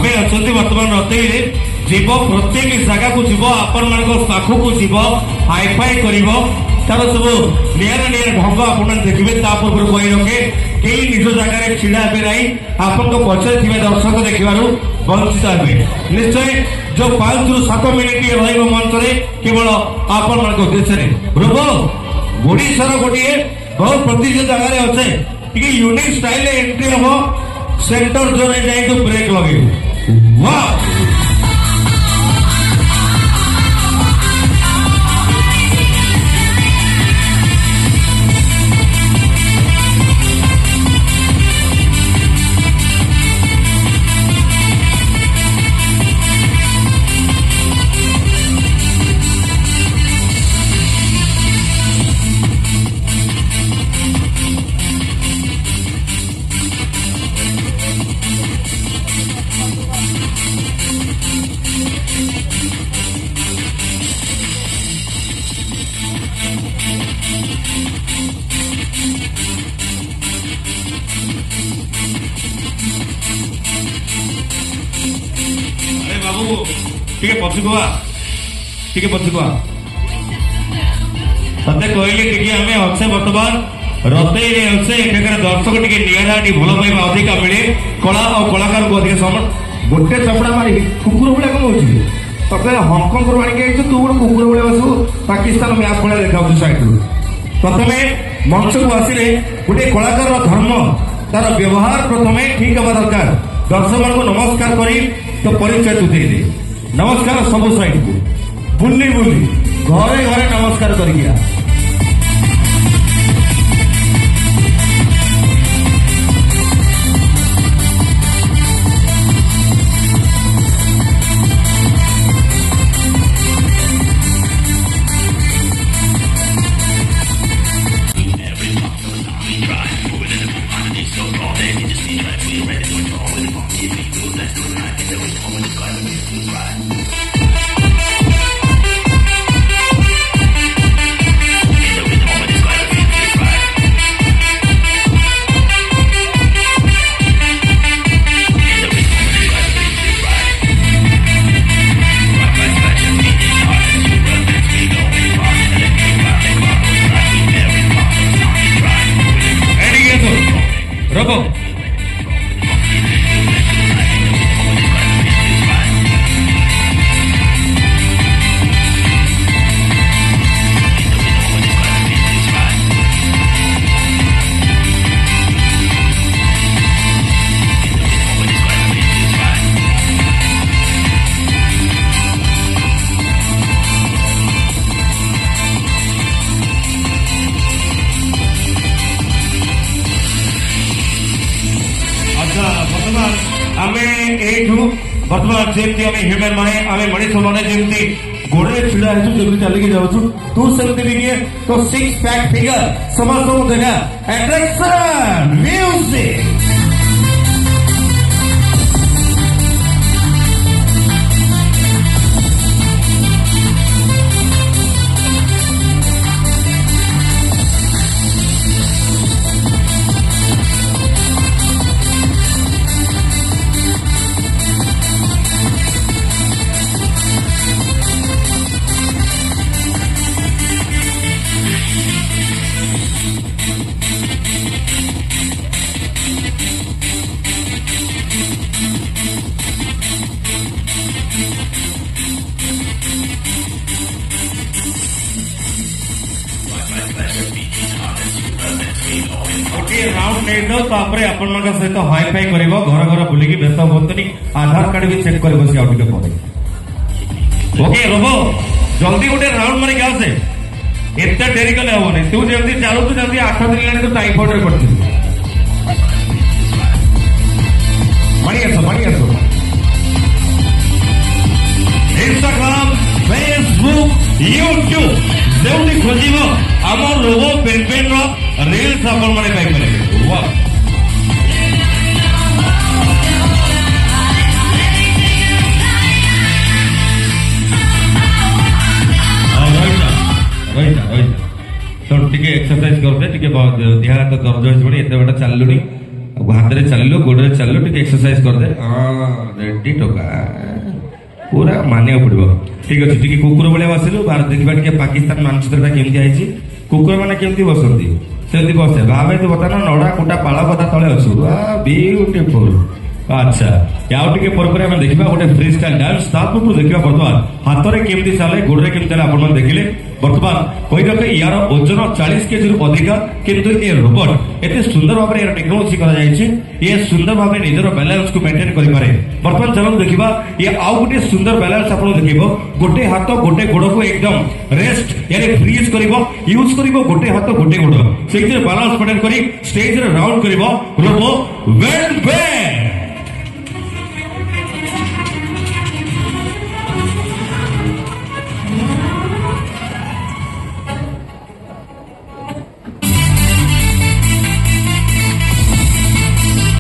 आमे अच्छे बर्तमान रतई जीव प्रत्येक जगह को जीव आपण मान पाखक जीव हाईफाई कर तार सब निरा निरा ढंग आप देखिए पूर्व कही रखे कई निज जगह छिड़ा हे ना आपण पचर थी दर्शक देखवर वंचित हे निश्चय जो 5 ରୁ 7 मिनिट मंच में केवल आपण मान उद्देश्य रोबो ओडिशार गोटे बहुत प्रतिष्ठित जगह अच्छे टी यूनिक स्टाइल एंट्री हम सेंटर जोन जाए तो ब्रेक लगे वाह टे पछुआ टे पछुआ ते कहले टे आम अच्छे बर्तमान रतई अच्छे एठार दर्शक टे निरा भल पाइबा अधिक मिले कला और कलाकार को अधिक समय गोटे चपड़ा मारी कुकुर भाया कौन हो हंकंग आणिक तू गोटे कुकुर भाया बसु पाकिस्तान मैप भाया देखा सैड प्रथम मंच को आसिले गोटे कलाकार धर्म तार व्यवहार प्रथम ठीक हवा दरकार दर्शक को नमस्कार कर तो परिचय तू दे नमस्कार सब साइड को बुली बुली घरे घरे नमस्कार कर रोबो बर्तमान जमी आम ह्यूमन माने आम मनीष मैंने जमी गोड़े छिड़ा जमी चलिकी जाऊँ तू सेमती भी तो 6 पैक फिगर समस्त देखा अट्रैक्शन म्यूजिक राउंड नहीं दो सहित हाईफाई कर घर घर बुलिकी व्यस्त हूँ आधार कार्ड भी चेक कर ओके रोबो जल्दी गोटे राउंड मारिक आसे एत डेरी कले हेनी तू जमी चलु जमी 8 दिन लगे तो टाइफॉइड रे पड़ती मारी आस इंस्टाग्राम फेसबुक यूट्यूब जो खोज आम रोबो पेन रील्स आपण मैंने पाइपर वाह तो टे एक्सरसाइज करते देह हाथ दर्ज हो एत बाटा चलुनी ହାତରେ ଚାଲିଲୁ ଗୋଡରେ ଚାଲିଲୁ ଟିକେ ଏକ୍ସରସାଇଜ କରିଦେ ରେଡି ଟୋକା ପୁରା ମାନିବାକୁ ପଡିବ। ଠିକ ଅଛି ଟିକେ କୁକୁର ଭଳିଆ ବସିଲୁ ଦେଖିବା ଟିକେ ପାକିସ୍ତାନ ମାନଚିତ୍ରଟା କେମିତି ହେଇଛି। କୁକୁର ମାନେ କେମିତି ବସନ୍ତି ସେମିତି ବସେ ଭାବେ ତୁ ବର୍ତ୍ତମାନ ନଡା କୁଟା ପାଳ କଥା ତଳେ ଅଛୁ ବିୟୁଟିଫୁଲ। ଆଚ୍ଛା ଆଉ ଟିକେ ପରେ ଆମେ ଦେଖିବା ଗୋଟେ ଫ୍ରି ଷ୍ଟାଇଲ ଡାନ୍ସ। ତା ପୂର୍ବରୁ ଦେଖିବା ବର୍ତ୍ତମାନ ହାତରେ କେମିତି ଚାଲେ ଗୋଡରେ କେମିତି ଚାଲେ ଆପଣମାନେ ଦେଖିଲେ। ବର୍ତ୍ତମାନ କହି ରଖେ ୟାର ଓଜନ 40 କେଜିରୁ ଅଧିକା କିନ୍ତୁ ଏ ରୋବଟ ଏତେ ସୁନ୍ଦର ଭାବରେ ଏହାର ଟେକ୍ନୋଲୋଜି କରାଯାଇଛି ଏ ସୁନ୍ଦର ଭାବେ ନିଜର ବାଲାନ୍ସକୁ ମେଣ୍ଟେନ କରିପାରେ। ବର୍ତ୍ତମାନ ଚାଲନ୍ତୁ ଦେଖିବା ଏ ଆଉ ଗୋଟେ ସୁନ୍ଦର ବାଲାନ୍ସ ଆପଣଙ୍କୁ ଦେଖିବ। ଗୋଟେ ହାତ ଗୋଟେ ଗୋଡକୁ ଏକଦମ ରେଷ୍ଟ ଫ୍ରିଜ କରିବ ୟୁଜ କରିବ ଗୋଟେ ହାତ ଗୋଟେ ଗୋଡ ସେଇଥିରେ ବାଲାନ୍ସ ମେଣ୍ଟେନ କରି ଷ୍ଟେଜରେ ରାଉଣ୍ଡ କରିବ ରୋବୋ ୱେଲ୍